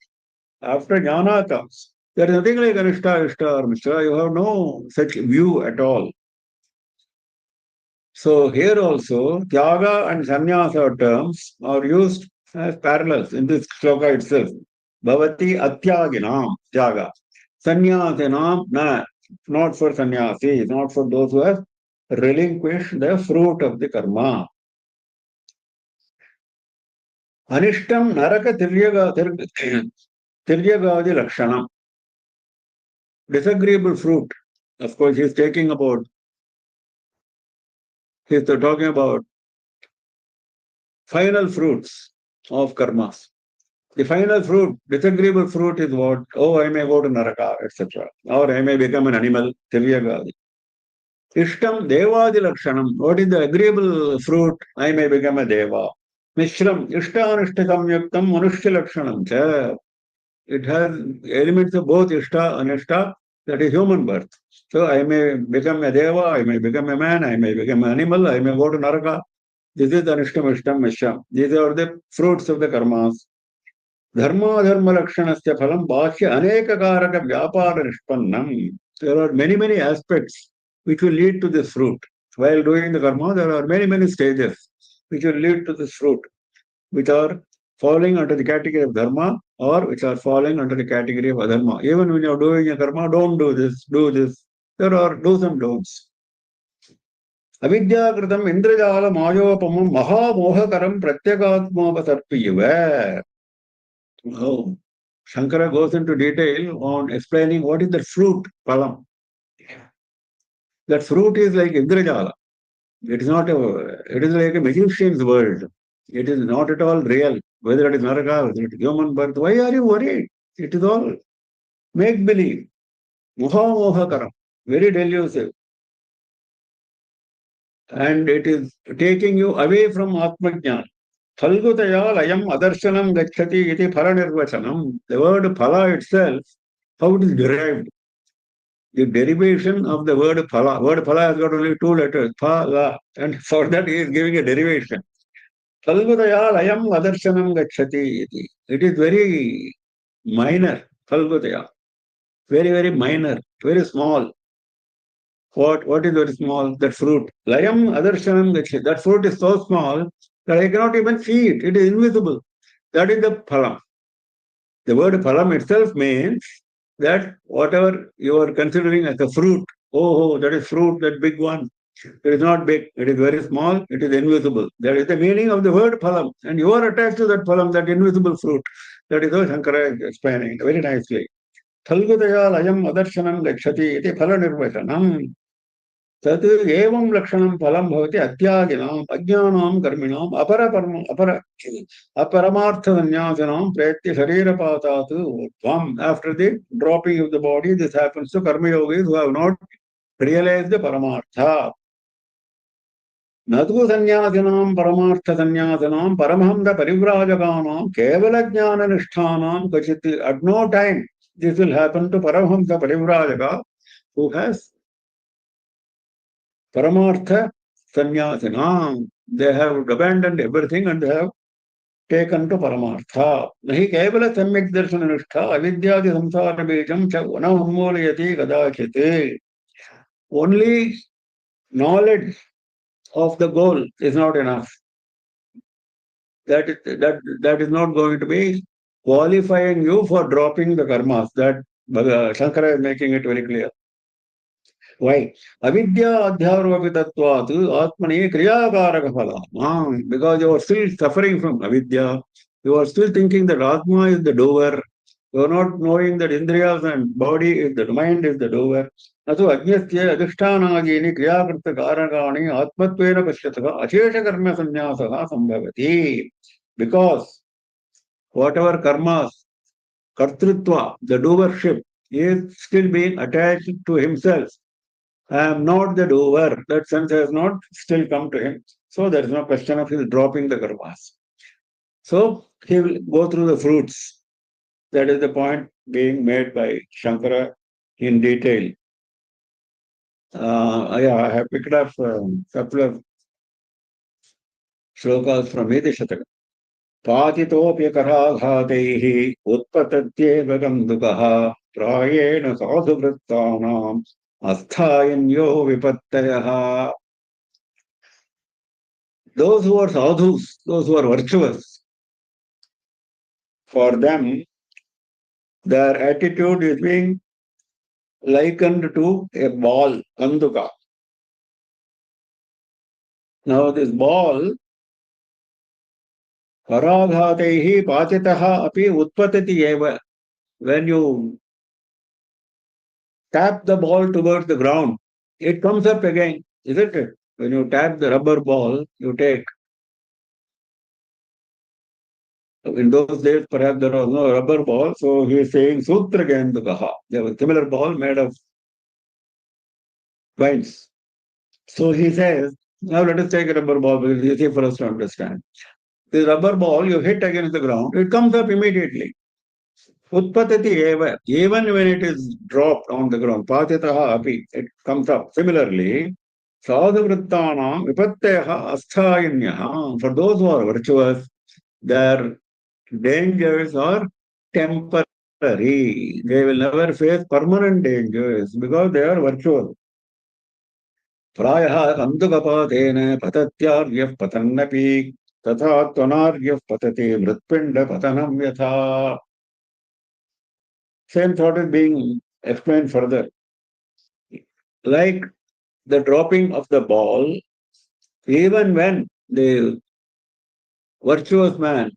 After jnana comes, there is nothing like anishta, ishta, or mishra. You have no such view at all. So here also, tyaga and sannyasa terms are used as parallels in this shloka itself. Bhavati atyaginam jaga. Sannyasinam na. Not for sannyasi, not for those who have relinquished the fruit of the karma. Anishtam naraka tiryagadi lakshanam. Disagreeable fruit. Of course, he's talking about final fruits of karmas. The final fruit, disagreeable fruit is what? Oh, I may go to Naraka, etc. Or I may become an animal, Tiryagadi. Ishtam Devadi Lakshanam. What is the agreeable fruit? I may become a Deva. Mishram, Ishtanishtakam Yuktam Manushya Lakshanam. It has elements of both Ishta and Ishta, that is human birth. So I may become a Deva, I may become a man, I may become an animal, I may go to Naraka. This is Anishtam, Ishtam, Mishram. These are the fruits of the karmas. धर्माधर्मलक्षणस्य फलं बाह्य अनेककारकव्यापारनिष्पन्नम्. There are many, many aspects which will lead to this fruit. While doing the karma, there are many, many stages which will lead to this fruit, which are falling under the category of dharma or which are falling under the category of adharma. Even when you're doing a karma, don't do this, do this. There are do's and don'ts. Avidyakritam indrajala mayopamam mahamohakaram pratyakatmopasarpiyiva. Oh, Shankara goes into detail on explaining what is the fruit, palam. That fruit is like Indrajala. It is like a magician's world. It is not at all real. Whether it is Naraka, whether it is human birth, why are you worried? It is all make-believe. Moha very delusive. And it is taking you away from Atmajnana. Phalgutaya layam adarshanam gacchati iti phala nirvachanam. The word phala itself, how it is derived. The derivation of the word phala. Word phala has got only two letters, phala, and for that he is giving a derivation. Phalgutaya layam adarshanam gacchati iti. It is very minor, phalgutaya. Very, very minor, very small. What is very small? That fruit. Layam adarshanam gacchati. That fruit is so small that I cannot even see it. It is invisible. That is the phalam. The word phalam itself means that whatever you are considering as a fruit, oh, that is fruit, that big one. It is not big, it is very small, it is invisible. That is the meaning of the word phalam. And you are attached to that phalam, that invisible fruit. That is how Shankara is explaining very nicely. Phalgutaya layam adarshanam gacchati iti phala nirvachanam. तत् एवं लक्षणं फलं भवति अत्यागिनाम् अज्ञानां कर्मिणाम् अपरमार्थसन्न्यासिनां प्रेत्य शरीरपातात् ऊर्ध्वम्. After the dropping of the body, this happens to karma yogis who have not realized the paramartha. न तु सन्न्यासिनां परमार्थसन्न्यासिनां परमहंस परिव्राजकानां केवलज्ञाननिष्ठानां क्वचित्. At no time this will happen to Paramahamsa Parivrajaka who has Paramartha Sannyasinam. They have abandoned everything and they have taken to Paramartha. Nahi Kevala Samyak Darshananishta Avidyadi Samsara Bijam Cha Unammolayati Kadachite. Only knowledge of the goal is not enough. That is not going to be qualifying you for dropping the karmas. That Shankara is making it very clear. Why? Avidya adhyaropitatvat atmani kriyakaraka phala. Because you are still suffering from avidya. You are still thinking that Atma is the doer. You are not knowing that Indriyas and body is the mind is the doer. Nato ajnasya adhishtanagini kriyakarta karakani atmatvena pashyataka ashesha karma sannyasaka sambhavati. Because whatever karmas, kartrutva, the doership, is still being attached to himself. I am not the doer. That sense has not still come to him. So there is no question of his dropping the karmas. So he will go through the fruits. That is the point being made by Shankara in detail. I have picked up a couple of shlokas from Vedi Shataka. Patitopi karaghataihi utpatatyeva gandukaha prayena sadhu vrittanam asthayanyo vipattayaha. Those who are sadhus, those who are virtuous, For them, their attitude is being likened to a ball, kanduka. Now this ball, paraghataihi patitaha api utpatati eva. When you tap the ball towards the ground, it comes up again, isn't it? When you tap the rubber ball, you take. In those days, perhaps there was no rubber ball, so he is saying Sutra Gandukaha. There was a similar ball made of vines. So he says, now let us take a rubber ball because it's easy for us to understand. The rubber ball you hit against the ground, it comes up immediately. Utpatati eva, even when it is dropped on the ground, patitaha api, it comes up. Similarly, sadhuvrittanam vipatteha asthayinyaha, for those who are virtuous, their dangers are temporary. They will never face permanent dangers because they are virtual. प्रायः कन्दुकपातेन पतत्यार्यः पतन्नपि तथा त्वनार्यः पतति मृत्पिण्डपतनं यथा. Same thought is being explained further. Like the dropping of the ball, even when the virtuous man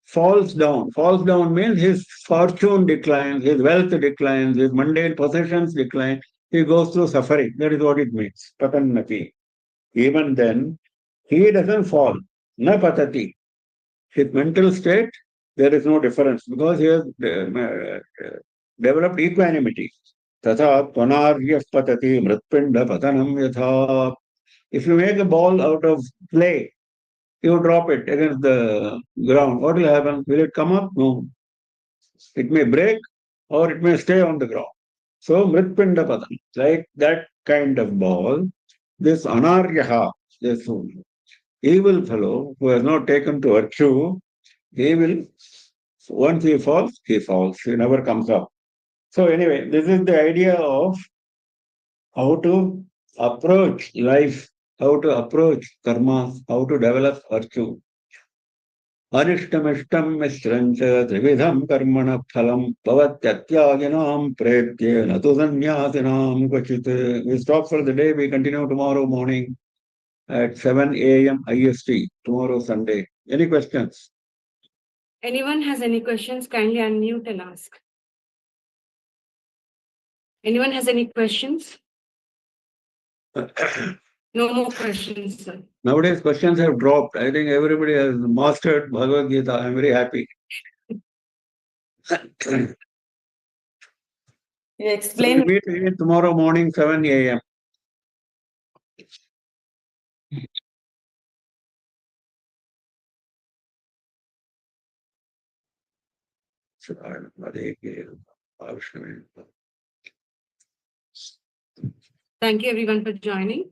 falls down means his fortune declines, his wealth declines, his mundane possessions decline, he goes through suffering. That is what it means. Patannati. Even then, he doesn't fall. Na patati. His mental state, there is no difference because he has developed equanimity. Tatha tvanarya patati mritpinda patanam yatha. If you make a ball out of clay, you drop it against the ground. What will happen? Will it come up? No. It may break or it may stay on the ground. So, mritpinda patanam, like that kind of ball, this anaryaha, this evil fellow who has not taken to virtue, he will, once he falls, he never comes up. So anyway, this is the idea of how to approach life, how to approach karma, how to develop virtue. अनिष्टमिष्टं मिश्रं च त्रिविधं कर्मण फलं भवत्यत्यागिनां प्रेत्य न तु सन्न्यासिनां क्वचित्. We stop for the day. We continue tomorrow morning at 7 AM IST, tomorrow Sunday. Any questions? Anyone has any questions, kindly unmute and ask. Anyone has any questions? No more questions, sir. Nowadays, questions have dropped. I think everybody has mastered Bhagavad Gita. I'm very happy. You explain. So we meet again tomorrow morning, 7 AM. Thank you everyone for joining.